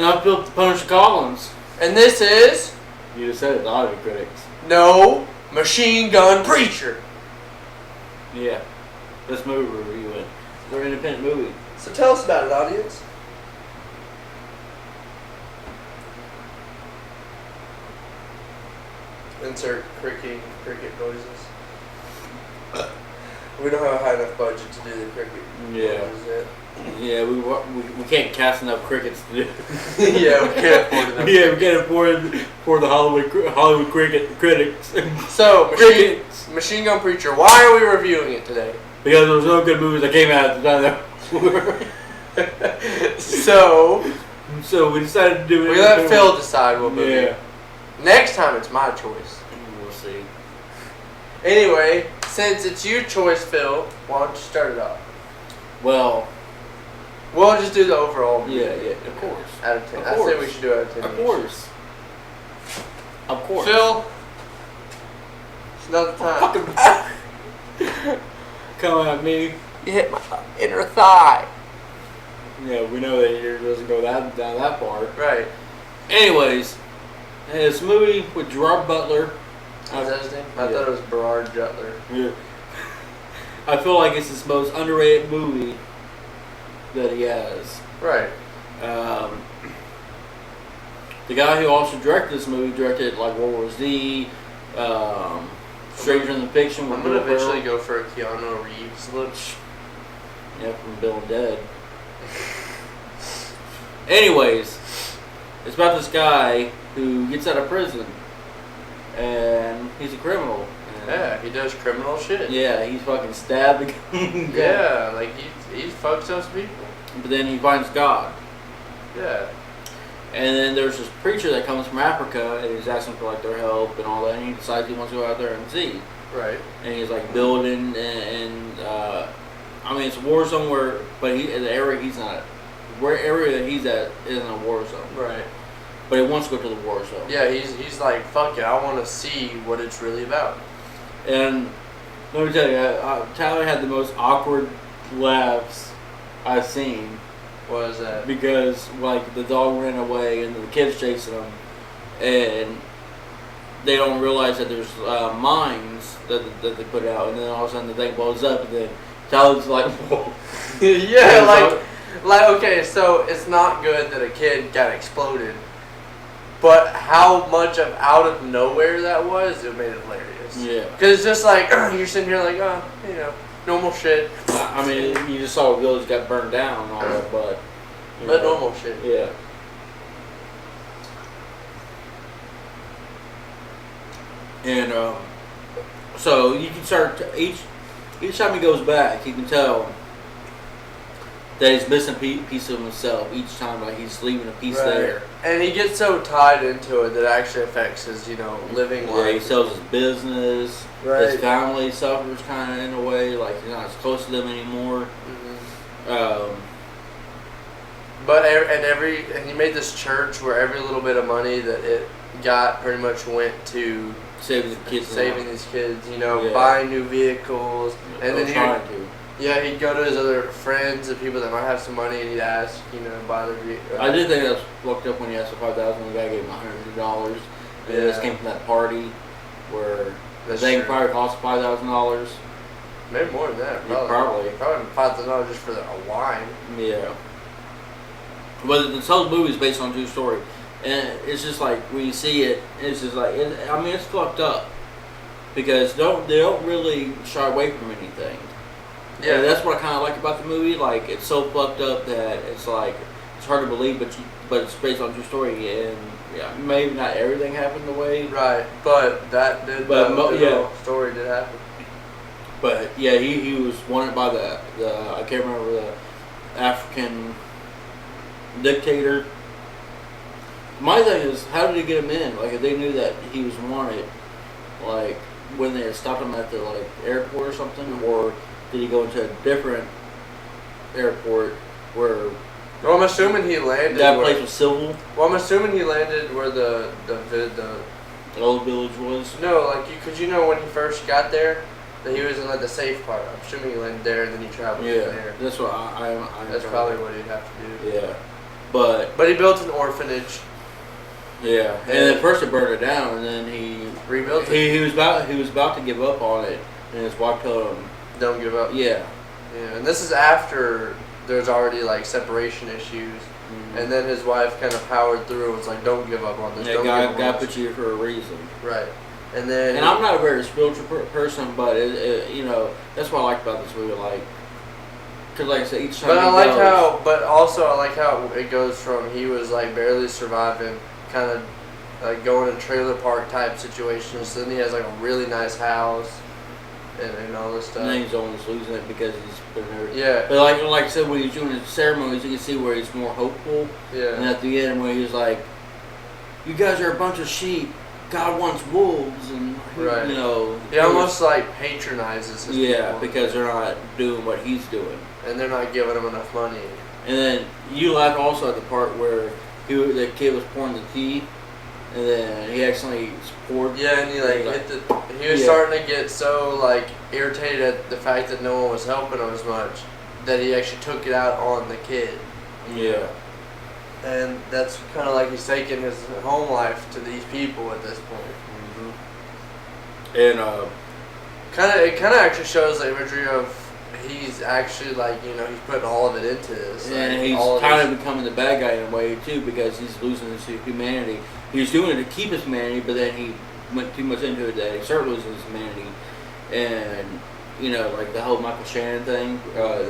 And I'm Phil Punisher Collins. And this is... You just said it, the Hollywood Critics. No, Machine Gun Preacher. Yeah. This movie we're reviewing. They're an independent movie. So tell us about it, audience. Insert cricket noises. We don't have a high enough budget to do the cricket noises yet. Yeah, we can't cast enough crickets to do. Yeah, we can't afford enough. Yeah, we can't afford the Hollywood critics. So, Machine Gun Preacher. Why are we reviewing it today? Because there was no good movies that came out at the time. So we decided to do it. We let Phil decide what movie. Yeah. Next time it's my choice. We'll see. Anyway, since it's your choice, Phil, why don't you start it off? Well, we'll just do the overall. Yeah, of course. Out of 10. Of I course. say we should do out of 10. Of course. Of course. Phil, it's not the time. Come at me. You hit my inner thigh. Yeah, we know that yours doesn't go down that far. Right. Anyways, this movie with Gerard Butler. Is that his name? I thought it was Gerard Butler. Yeah. I feel like it's his most underrated movie that he has. Right. The guy who also directed this movie directed like World War Z, Stranger Than Fiction. I'm gonna eventually go for a Keanu Reeves look. Yeah, from Bill and Dead. Anyways, it's about this guy who gets out of prison, and he's a criminal. Yeah, he does criminal shit. Yeah, he's fucking stabbed. Yeah, like he fucks those people. But then he finds God. Yeah. And then there's this preacher that comes from Africa, and he's asking for like their help and all that, and he decides he wants to go out there and see. Right. And he's like building, and I mean it's a war zone but the area he's not, where area that he's at isn't a war zone. Right. But he wants to go to the war zone. Yeah, he's like, fuck it, I want to see what it's really about. And let me tell you, Tyler had the most awkward laughs I've seen. What is that? Because like the dog ran away and the kids chasing him, and they don't realize that there's mines that they put out, and then all of a sudden the thing blows up, and then Tyler's like, whoa. Yeah, like okay, so it's not good that a kid got exploded, but how much of out of nowhere that was, it made it hilarious. Yeah. Because it's just like, you're sitting here like, normal shit. I mean, you just saw a village got burned down and all that, but normal shit. Yeah. And so you can start each time he goes back, you can tell that he's missing a piece of himself each time. Like he's leaving a piece there. And he gets so tied into it that it actually affects his, living life. Yeah, he sells his business. Right. His family suffers kind of in a way. Like he's not as close to them anymore. Mm-hmm. And he made this church where every little bit of money that it got pretty much went to saving these kids. Buying new vehicles, and then he'd go to his other friends and people that might have some money, and he'd ask, buy their vehicle. I did think that was fucked up when he asked for $5,000. The guy gave him $100. And this came from that party where the thing probably cost $5,000. Maybe more than that. Probably $5,000 just for a wine. Yeah. But this whole movie is based on a true story, and it's just like when you see it, it's just like it's fucked up because they don't really shy away from anything. Yeah, and that's what I kind of like about the movie. Like it's so fucked up that it's like it's hard to believe, but it's based on a true story, and maybe not everything happened the way. Right, but that did. The story did happen. But yeah, he was wanted by the I can't remember the African dictator. My thing is, how did he get him in? Like, if they knew that he was wanted, like when they had stopped him at the airport or something, or did he go into a different airport where? Well, I'm assuming he landed. That place was civil. Well, I'm assuming he landed where the old village was. No, because when he first got there, that he was in the safe part. I'm assuming he landed there and then he traveled from there. That's what I That's probably what he'd have to do. Yeah. But he built an orphanage. Yeah, and then first it burned it down, and then he rebuilt it. He was about to give up on it, and his wife told him, "Don't give up." Yeah. Yeah, and this is after there's already like separation issues, and then his wife kind of powered through and was like, "Don't give up on this." Yeah, God put you here for a reason. Right, and then. And I'm not a very spiritual person, but you know, that's what I like about this movie, like. Cause like I said, each time. But also I like how it goes from he was like barely surviving, kind of like going to trailer park type situations. So then he has like a really nice house, and all this stuff. And then he's almost losing it because he's been there. Yeah. But like I said, when he's doing his ceremonies, you can see where he's more hopeful. Yeah. And at the end, where he's like, "You guys are a bunch of sheep. God wants wolves," and right. You know. He almost like patronizes his people. Because they're not doing what he's doing. And they're not giving him enough money. And then you laugh also at the part where the kid was pouring the tea, and then he accidentally poured. Yeah, and he he was starting to get so like irritated at the fact that no one was helping him as much that he actually took it out on the kid. Yeah. And that's kind of like he's taking his home life to these people at this point. Mm-hmm. And it kind of actually shows the imagery of. He's actually like, you know, he's putting all of it into this. And he's kind of becoming the bad guy in a way too, because he's losing his humanity. He was doing it to keep his humanity, but then he went too much into it that he started losing his humanity. And, you know, like the whole Michael Shannon thing,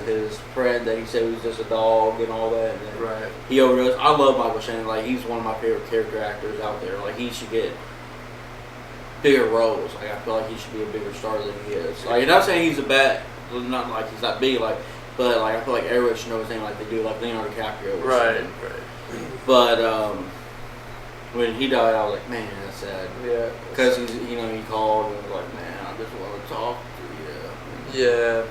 his friend that he said was just a dog and all that. And then right. He overdosed. I love Michael Shannon. Like, he's one of my favorite character actors out there. Like, he should get bigger roles. Like, I feel like he should be a bigger star than he is. Like, not saying he's a bad... Not like he's not big, like, but like I feel like everyone should know his name like they do, like Leonardo DiCaprio. Right. But when he died, I was like, man, that's sad. Yeah. Because he called and was like, man, I just want to talk to you. Yeah.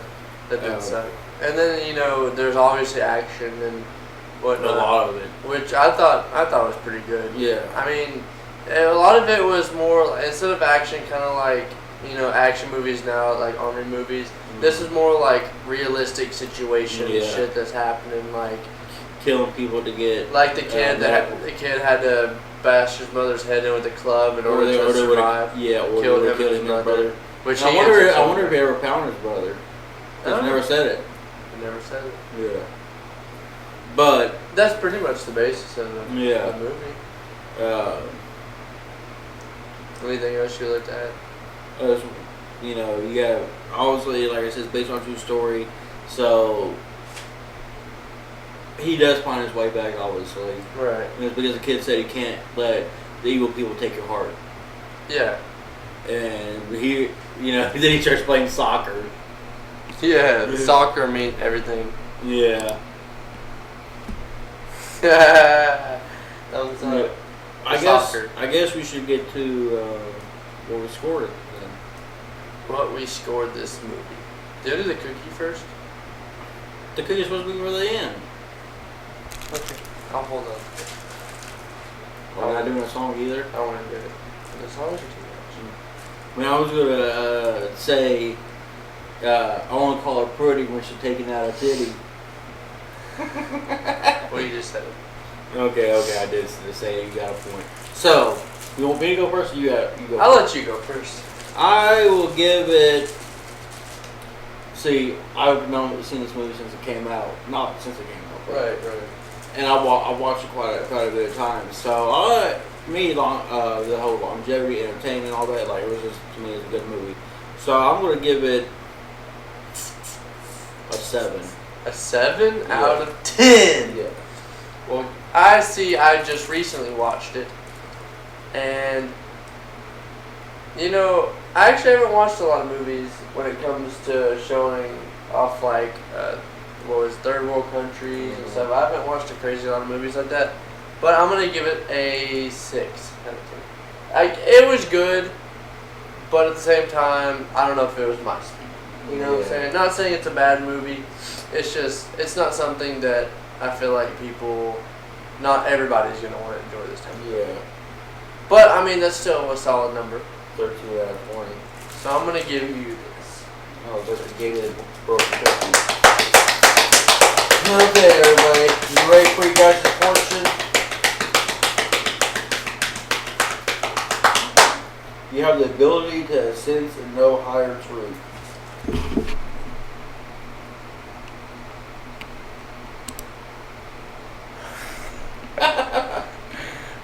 That did suck. And then there's obviously action and whatnot. A lot of it, which I thought was pretty good. Yeah. I mean, a lot of it was more instead of action, kind of like. Action movies now, like army movies. Mm-hmm. This is more like realistic situation shit that's happening, like killing people to get. Like the kid the kid had to bash his mother's head in with a club in order to survive. Yeah, or killed him and his brother. Which I wonder if he ever found his brother. Because he never said it. He never said it. Yeah. But that's pretty much the basis of the movie. Anything else you looked at? You got obviously, like I said, it's based on a true story, so he does find his way back, obviously. Right. And it's because the kid said he can't let the evil people take your heart. Yeah. And he, then he starts playing soccer. Yeah, soccer means everything. Yeah. Thumbs up. I guess we should get to what we scored it. What we scored this movie. Did we do the cookie first? The cookie's supposed to be where they end. Okay. I'll hold on. We're not doing a song either. I want to do it. The songs are too much. I mean, I was gonna say I want to call her pretty when she's taking out a titty. Well, you just said it. Okay, I did say it. You got a point. So, you want me to go first, or you go? I'll let you go first. I will give it. See, I've seen this movie since it came out. Not since it came out. Right. And I watched it quite a bit of times. So, the whole longevity, entertainment, all that, like, it was just, to me, it's a good movie. So, I'm going to give it a 7. A 7 out of 10? Yeah. Well, I just recently watched it. And, I actually haven't watched a lot of movies when it comes to showing off, like, third world countries and stuff. I haven't watched a crazy lot of movies like that. But I'm going to give it a 6 out of 10. It was good, but at the same time, I don't know if it was my speed. You know what I'm saying? Not saying it's a bad movie. It's just, it's not something that I feel like not everybody's going to want to enjoy this time. Yeah. But, I mean, that's still a solid number. 13 out of 20. So I'm going to give you this. Oh, just gave it a broken cookie. Okay, everybody, you ready for your guys' portion? You have the ability to sense and know higher truth.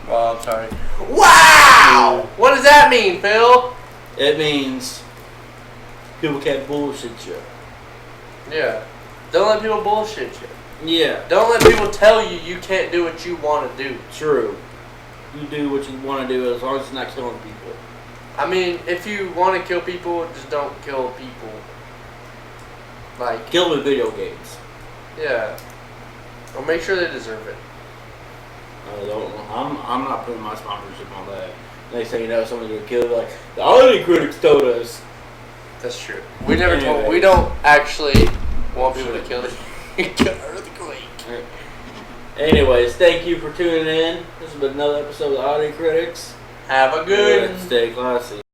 Oh, I'm sorry. Wow! What does that mean, Phil? It means people can't bullshit you. Yeah. Don't let people bullshit you. Yeah, Don't let people tell you you can't do what you want to do. true. You do what you want to do as long as it's not killing people. I mean, if you want to kill people, just don't kill people. Like, Kill them in video games. yeah. Or make sure they deserve it. I'm not putting my sponsorship on that. Next thing you know, someone's gonna kill you like the audio critics told us. That's true. We never Anyways. told. We don't actually want people to kill the earthquake. Anyways, thank you for tuning in. This has been another episode of the Audio Critics. Have a good. Stay classy.